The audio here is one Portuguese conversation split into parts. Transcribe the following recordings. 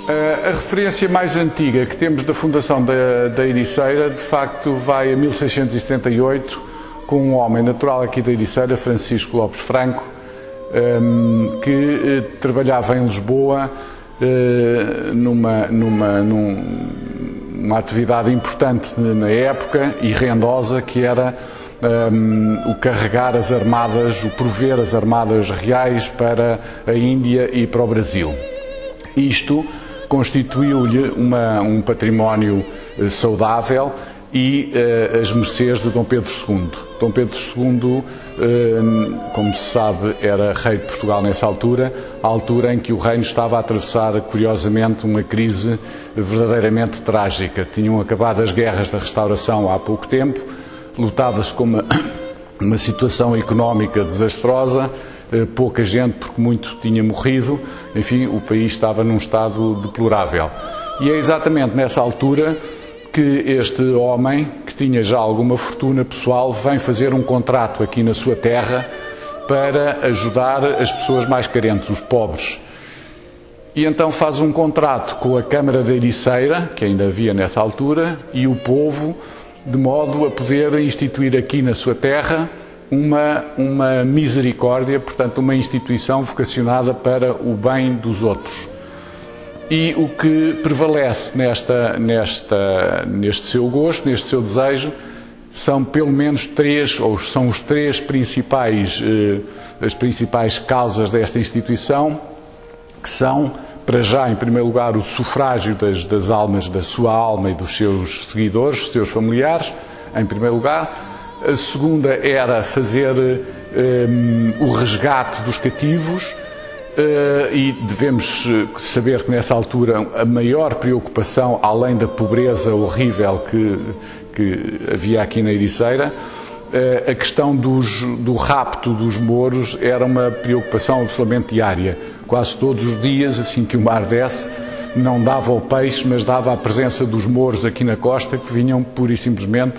A referência mais antiga que temos da fundação da Ericeira, de facto, vai a 1678, com um homem natural aqui da Ericeira, Francisco Lopes Franco, que trabalhava em Lisboa numa atividade importante na época e rendosa, que era o carregar as armadas, o prover as armadas reais para a Índia e para o Brasil. Isto constituiu-lhe um património saudável e as mercês de Dom Pedro II. Dom Pedro II, como se sabe, era rei de Portugal nessa altura, a altura em que o reino estava a atravessar, curiosamente, uma crise verdadeiramente trágica. Tinham acabado as guerras da Restauração há pouco tempo, lutava-se com uma situação económica desastrosa, pouca gente, porque muito tinha morrido, enfim, o país estava num estado deplorável. E é exatamente nessa altura que este homem, que tinha já alguma fortuna pessoal, vem fazer um contrato aqui na sua terra para ajudar as pessoas mais carentes, os pobres. E então faz um contrato com a Câmara da Ericeira, que ainda havia nessa altura, e o povo, de modo a poder instituir aqui na sua terra uma misericórdia, portanto uma instituição vocacionada para o bem dos outros. E o que prevalece neste seu gosto, neste seu desejo, são pelo menos são os três principais, as principais causas desta instituição, que são, para já, em primeiro lugar, o sufrágio das almas, da sua alma e dos seus seguidores, dos seus familiares, em primeiro lugar. A segunda era fazer o resgate dos cativos, e devemos saber que nessa altura a maior preocupação, além da pobreza horrível que havia aqui na Ericeira, a questão do rapto dos mouros era uma preocupação absolutamente diária. Quase todos os dias, assim que o mar desce, não dava o peixe, mas dava a presença dos mouros aqui na costa, que vinham pura e simplesmente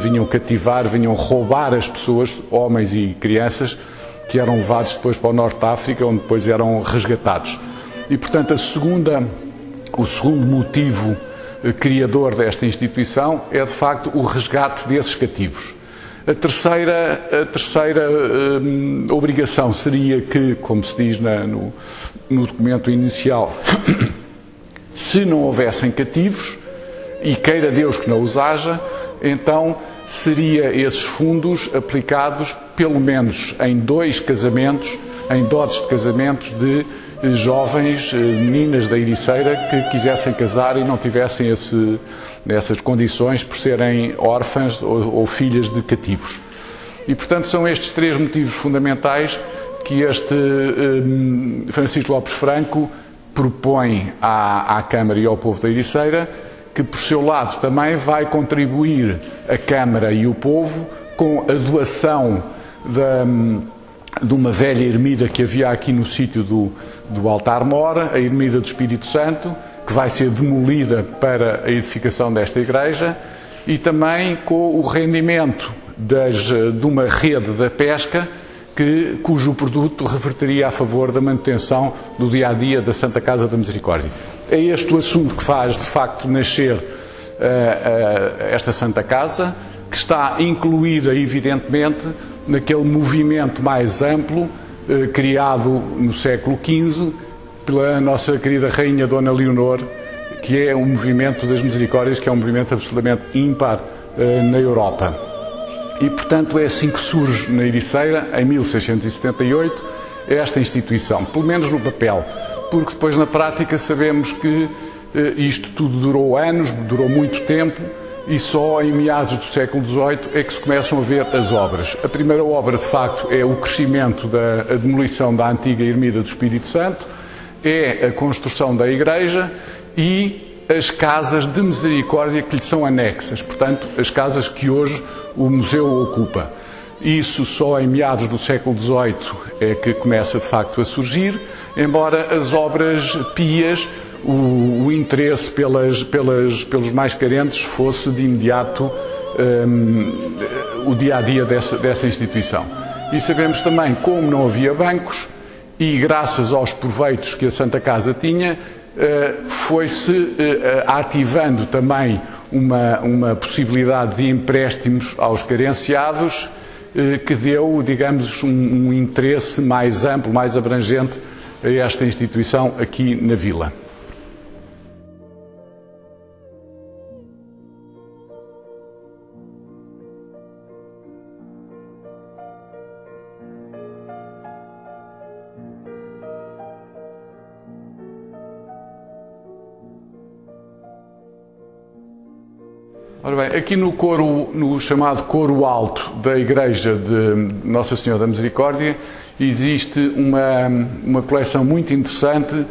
vinham cativar, vinham roubar as pessoas, homens e crianças, que eram levados depois para o Norte de África, onde depois eram resgatados. E, portanto, o segundo motivo criador desta instituição é, de facto, o resgate desses cativos. A terceira obrigação seria que, como se diz no documento inicial, se não houvessem cativos, e queira Deus que não os haja, então seria esses fundos aplicados pelo menos em 2 casamentos, em dotes de casamentos de jovens meninas da Ericeira que quisessem casar e não tivessem essas condições por serem órfãs ou filhas de cativos. E, portanto, são estes 3 motivos fundamentais que este Francisco Lopes Franco propõe à Câmara e ao povo da Ericeira, que por seu lado também vai contribuir a Câmara e o povo com a doação de uma velha ermida que havia aqui no sítio do Altar-Mor, a ermida do Espírito Santo, que vai ser demolida para a edificação desta igreja, e também com o rendimento de uma rede da pesca cujo produto reverteria a favor da manutenção do dia-a-dia da Santa Casa da Misericórdia. É este o assunto que faz, de facto, nascer esta Santa Casa, que está incluída, evidentemente, naquele movimento mais amplo criado no século XV pela nossa querida Rainha Dona Leonor, que é o movimento das Misericórdias, que é um movimento absolutamente ímpar na Europa. E, portanto, é assim que surge na Ericeira, em 1678, esta instituição, pelo menos no papel, porque depois na prática sabemos que isto tudo durou anos, durou muito tempo, e só em meados do século XVIII é que se começam a ver as obras. A primeira obra, de facto, é o crescimento a demolição da antiga ermida do Espírito Santo, é a construção da igreja e as casas de misericórdia que lhe são anexas, portanto, as casas que hoje o museu ocupa. Isso só em meados do século XVIII é que começa de facto a surgir, embora as obras pias, o interesse pelos mais carentes fosse de imediato o dia-a-dia dessa instituição. E sabemos também, como não havia bancos, e graças aos proveitos que a Santa Casa tinha, foi-se ativando também uma possibilidade de empréstimos aos carenciados, que deu, digamos, um interesse mais amplo, mais abrangente a esta instituição aqui na vila. Ora bem, aqui no chamado coro alto da Igreja de Nossa Senhora da Misericórdia, existe uma coleção muito interessante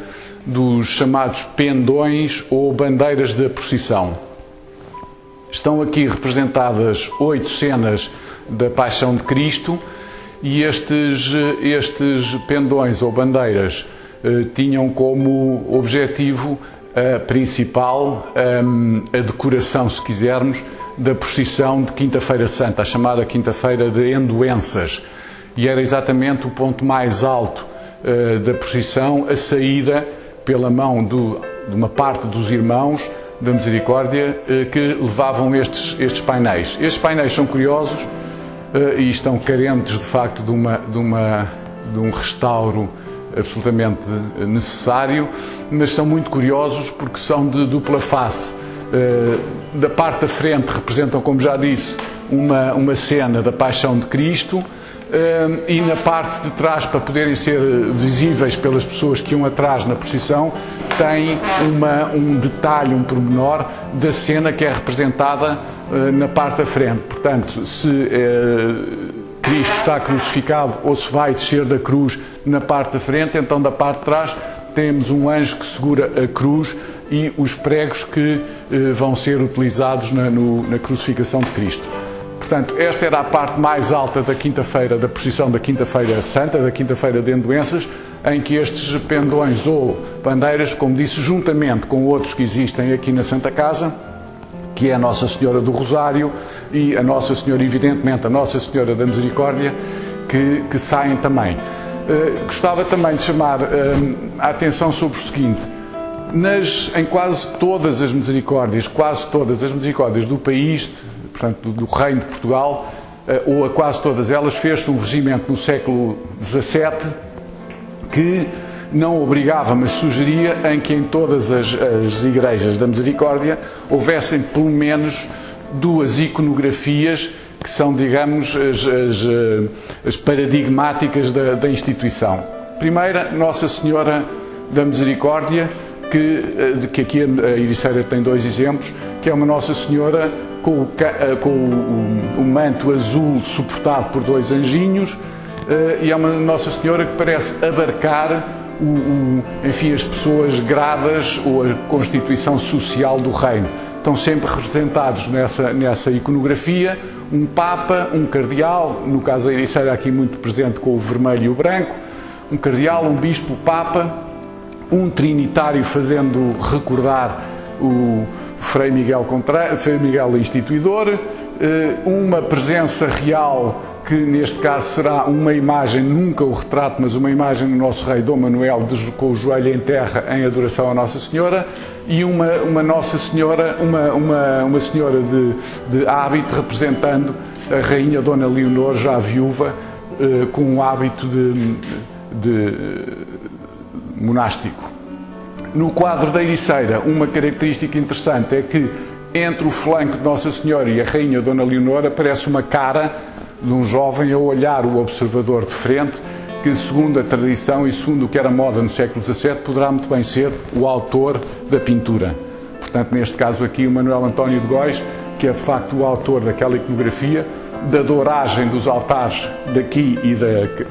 dos chamados pendões ou bandeiras da procissão. Estão aqui representadas 8 cenas da Paixão de Cristo e estes pendões ou bandeiras tinham como objetivo principal a decoração, se quisermos, da procissão de Quinta-feira Santa, a chamada Quinta-feira de Endoenças. E era exatamente o ponto mais alto da procissão, a saída pela mão de uma parte dos irmãos da Misericórdia que levavam estes painéis. Estes painéis são curiosos e estão carentes, de facto, de um restauro absolutamente necessário, mas são muito curiosos porque são de dupla face. Da parte da frente representam, como já disse, uma cena da Paixão de Cristo, e na parte de trás, para poderem ser visíveis pelas pessoas que iam atrás na procissão, tem um detalhe, um pormenor da cena que é representada na parte da frente. Portanto, se Cristo está crucificado ou se vai descer da cruz na parte da frente, então da parte de trás temos um anjo que segura a cruz e os pregos que vão ser utilizados na crucificação de Cristo. Portanto, esta era a parte mais alta da quinta-feira, da procissão da Quinta-feira Santa, da Quinta-feira de Endoenças, em que estes pendões ou bandeiras, como disse, juntamente com outros que existem aqui na Santa Casa, que é a Nossa Senhora do Rosário e a Nossa Senhora, evidentemente, a Nossa Senhora da Misericórdia, que saem também. Gostava também de chamar a atenção sobre o seguinte: em quase todas as misericórdias do país, portanto do Reino de Portugal, ou a quase todas elas, fez-se um regimento no século XVII que não obrigava, mas sugeria em que em todas as igrejas da Misericórdia houvessem pelo menos 2 iconografias que são, digamos, as paradigmáticas da instituição. Primeira, Nossa Senhora da Misericórdia, que aqui a Ericeira tem 2 exemplos, que é uma Nossa Senhora com o manto azul suportado por 2 anjinhos, e é uma Nossa Senhora que parece abarcar enfim, as pessoas gradas ou a constituição social do reino. Estão sempre representados nessa iconografia um Papa, um Cardeal, no caso da Ericeira aqui muito presente com o vermelho e o branco, um Cardeal, um Bispo, o Papa, um Trinitário fazendo recordar o Frei Miguel Instituidor, uma presença real que neste caso será uma imagem, nunca o retrato, mas uma imagem do nosso rei Dom Manuel com o joelho em terra em adoração a Nossa Senhora, e uma Nossa Senhora, uma senhora de hábito representando a rainha Dona Leonor, já viúva, com um hábito de monástico. No quadro da Ericeira, uma característica interessante é que entre o flanco de Nossa Senhora e a rainha Dona Leonor aparece uma cara de um jovem a olhar o observador de frente, que segundo a tradição e segundo o que era moda no século XVII, poderá muito bem ser o autor da pintura. Portanto, neste caso aqui, o Manuel António de Góis, que é de facto o autor daquela iconografia, da douragem dos altares daqui e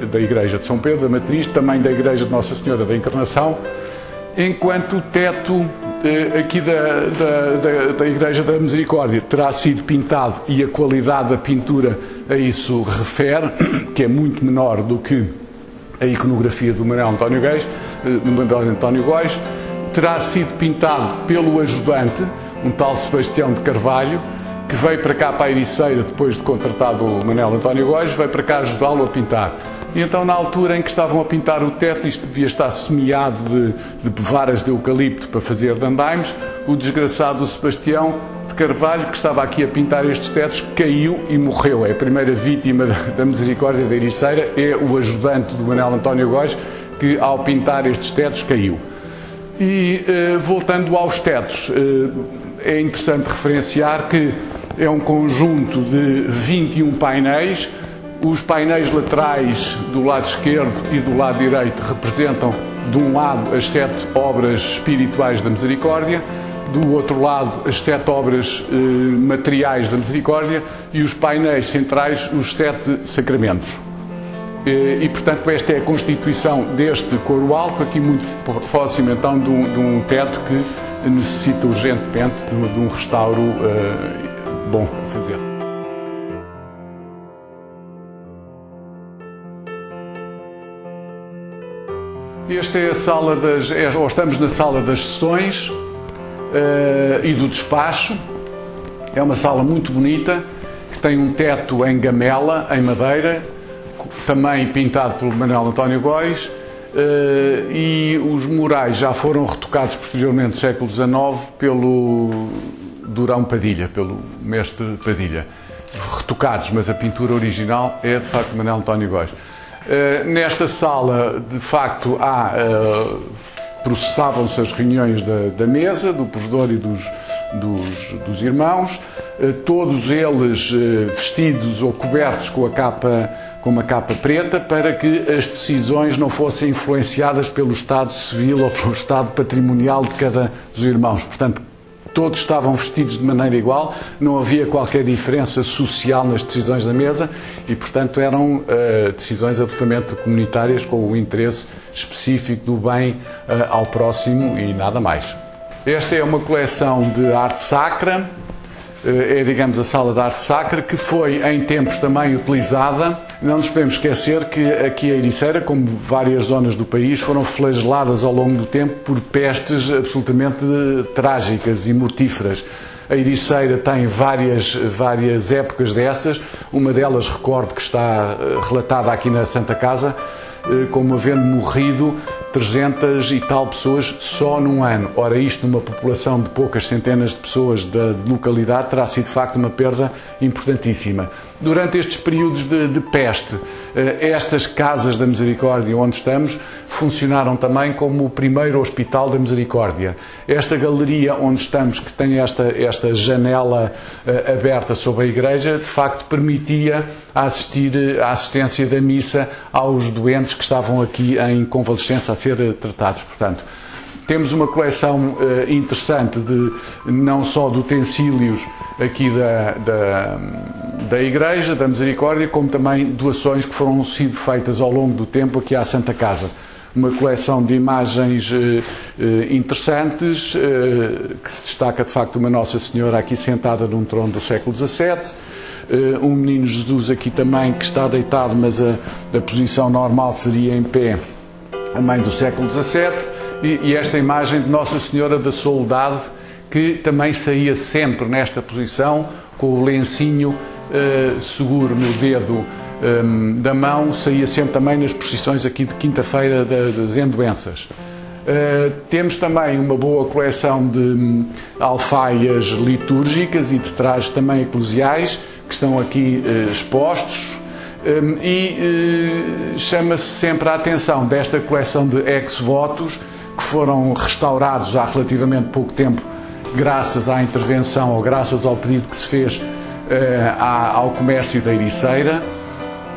da Igreja de São Pedro, da Matriz, também da Igreja de Nossa Senhora da Encarnação, enquanto o teto aqui da Igreja da Misericórdia terá sido pintado, e a qualidade da pintura a isso refere, que é muito menor do que a iconografia do Manuel António Góis, terá sido pintado pelo ajudante, um tal Sebastião de Carvalho, que veio para cá, para a Ericeira, depois de contratado o Manuel António Góis, veio para cá ajudá-lo a pintar. E então, na altura em que estavam a pintar o teto, isto devia estar semeado de varas de eucalipto para fazer de andaimes, o desgraçado Sebastião de Carvalho, que estava aqui a pintar estes tetos, caiu e morreu. É a primeira vítima da misericórdia da Ericeira, é o ajudante do Manuel António Góis, que ao pintar estes tetos caiu. E voltando aos tetos, é interessante referenciar que é um conjunto de 21 painéis. Os painéis laterais do lado esquerdo e do lado direito representam, de um lado, as 7 obras espirituais da misericórdia, do outro lado, as 7 obras materiais da misericórdia, e os painéis centrais, os 7 sacramentos. E, portanto, esta é a constituição deste coro alto, aqui muito próximo, então, de um teto que necessita urgentemente de um restauro bom a fazer. Esta é a sala ou estamos na sala das sessões e do despacho. É uma sala muito bonita, que tem um teto em gamela, em madeira, também pintado pelo Manuel António Góis, e os murais já foram retocados posteriormente no século XIX pelo Durão Padilha, pelo mestre Padilha. Retocados, mas a pintura original é de facto Manuel António Góis. Nesta sala, de facto, processavam-se as reuniões da mesa, do provedor e dos irmãos, todos eles vestidos ou cobertos com uma capa preta, para que as decisões não fossem influenciadas pelo estado civil ou pelo estado patrimonial de cada dos irmãos. Portanto, todos estavam vestidos de maneira igual, não havia qualquer diferença social nas decisões da mesa e, portanto, eram decisões absolutamente comunitárias com o interesse específico do bem ao próximo e nada mais. Esta é uma coleção de arte sacra, é, digamos, a sala de arte sacra, que foi em tempos também utilizada. Não nos podemos esquecer que aqui a Ericeira, como várias zonas do país, foram flageladas ao longo do tempo por pestes absolutamente trágicas e mortíferas. A Ericeira tem várias épocas dessas. Uma delas, recordo que está relatada aqui na Santa Casa, como havendo morrido 300 e tal pessoas só num ano. Ora, isto numa população de poucas centenas de pessoas da localidade terá sido de facto uma perda importantíssima. Durante estes períodos de peste, estas casas da misericórdia onde estamos funcionaram também como o primeiro hospital da misericórdia. Esta galeria onde estamos, que tem esta janela aberta sobre a igreja, de facto permitia a assistência da missa aos doentes que estavam aqui em convalescença a ser tratados. Portanto, temos uma coleção interessante não só de utensílios aqui da Igreja, da Misericórdia, como também doações que foram sido feitas ao longo do tempo aqui à Santa Casa. Uma coleção de imagens interessantes, que se destaca de facto uma Nossa Senhora aqui sentada num trono do século XVII, um Menino Jesus aqui também que está deitado, mas a posição normal seria em pé, a mãe do século XVII, e esta imagem de Nossa Senhora da Soledade, que também saía sempre nesta posição, com o lencinho seguro no dedo da mão, saía sempre também nas procissões aqui de quinta-feira das endoenças. Temos também uma boa coleção de alfaias litúrgicas e de trajes também eclesiais, que estão aqui expostos. E chama-se sempre a atenção desta coleção de ex-votos, que foram restaurados há relativamente pouco tempo, graças à intervenção ou graças ao pedido que se fez ao comércio da Ericeira,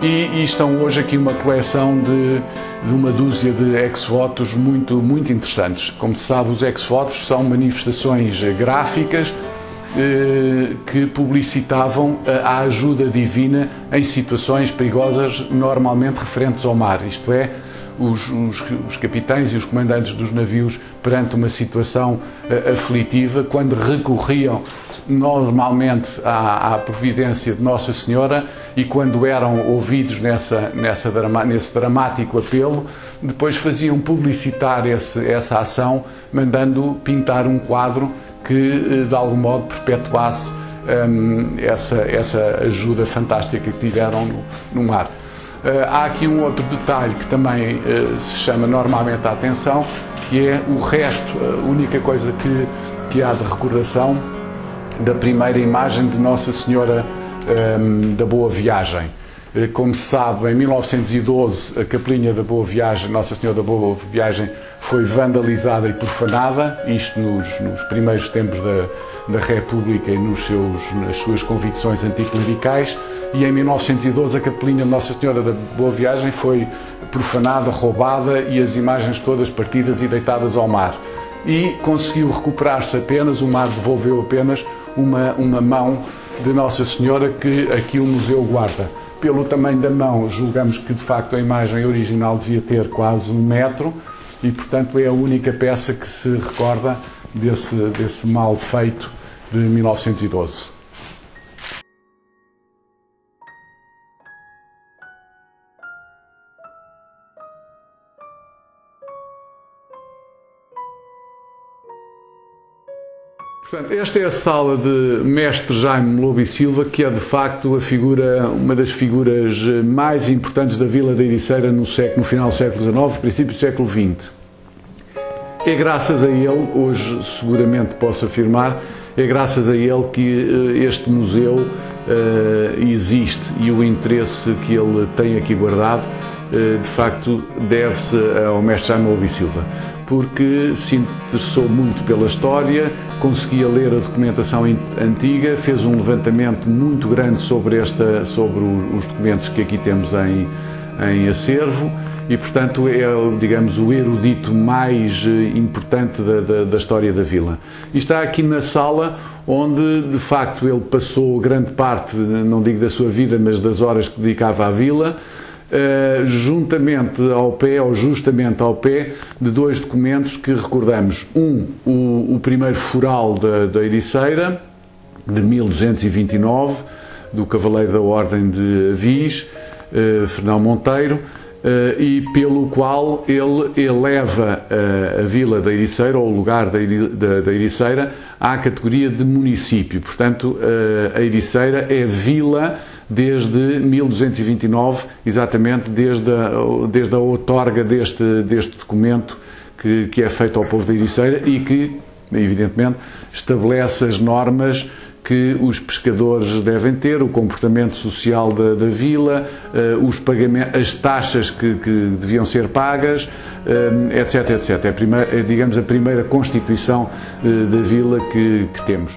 e estão hoje aqui uma coleção de uma dúzia de ex-votos muito interessantes. Como se sabe, os ex-votos são manifestações gráficas que publicitavam a ajuda divina em situações perigosas, normalmente referentes ao mar, isto é, os capitães e os comandantes dos navios, perante uma situação aflitiva, quando recorriam normalmente à providência de Nossa Senhora e quando eram ouvidos nesse dramático apelo, depois faziam publicitar essa ação, mandando pintar um quadro que de algum modo perpetuasse essa ajuda fantástica que tiveram no mar. Há aqui um outro detalhe que também se chama normalmente a atenção, que é o resto, a única coisa que há de recordação da primeira imagem de Nossa Senhora da Boa Viagem. Como se sabe, em 1912 a Capelinha da Boa Viagem, Nossa Senhora da Boa Viagem, foi vandalizada e profanada, isto nos primeiros tempos da República e nas suas convicções anticlericais, e em 1912 a Capelinha de Nossa Senhora da Boa Viagem foi profanada, roubada e as imagens todas partidas e deitadas ao mar. E conseguiu recuperar-se apenas, o mar devolveu apenas uma mão de Nossa Senhora que aqui o museu guarda. Pelo tamanho da mão, julgamos que de facto a imagem original devia ter quase 1 metro e, portanto, é a única peça que se recorda desse mal feito de 1912. Portanto, esta é a sala de Mestre Jaime Lobo e Silva, que é de facto uma das figuras mais importantes da Vila da Ericeira no final do século XIX, princípio do século XX. É graças a ele, hoje seguramente posso afirmar, é graças a ele que este museu existe e o interesse que ele tem aqui guardado, de facto, deve-se ao Mestre Jaime Lobo e Silva, porque se interessou muito pela história, conseguia ler a documentação antiga, fez um levantamento muito grande sobre os documentos que aqui temos em acervo e, portanto, é, digamos, o erudito mais importante da história da vila. E está aqui na sala onde, de facto, ele passou grande parte, não digo da sua vida, mas das horas que dedicava à vila, juntamente ao pé, ou justamente ao pé, de 2 documentos que recordamos. O primeiro foral da Ericeira, de 1229, do Cavaleiro da Ordem de Avis, Fernão Monteiro, e pelo qual ele eleva a vila da Ericeira, ou o lugar da Ericeira, à categoria de município. Portanto, a Ericeira é vila desde 1229, exatamente desde a outorga deste documento que é feito ao povo da Ericeira e que, evidentemente, estabelece as normas que os pescadores devem ter, o comportamento social da vila, os pagamentos, as taxas que deviam ser pagas, etc, etc. É, digamos, a primeira constituição da vila que temos.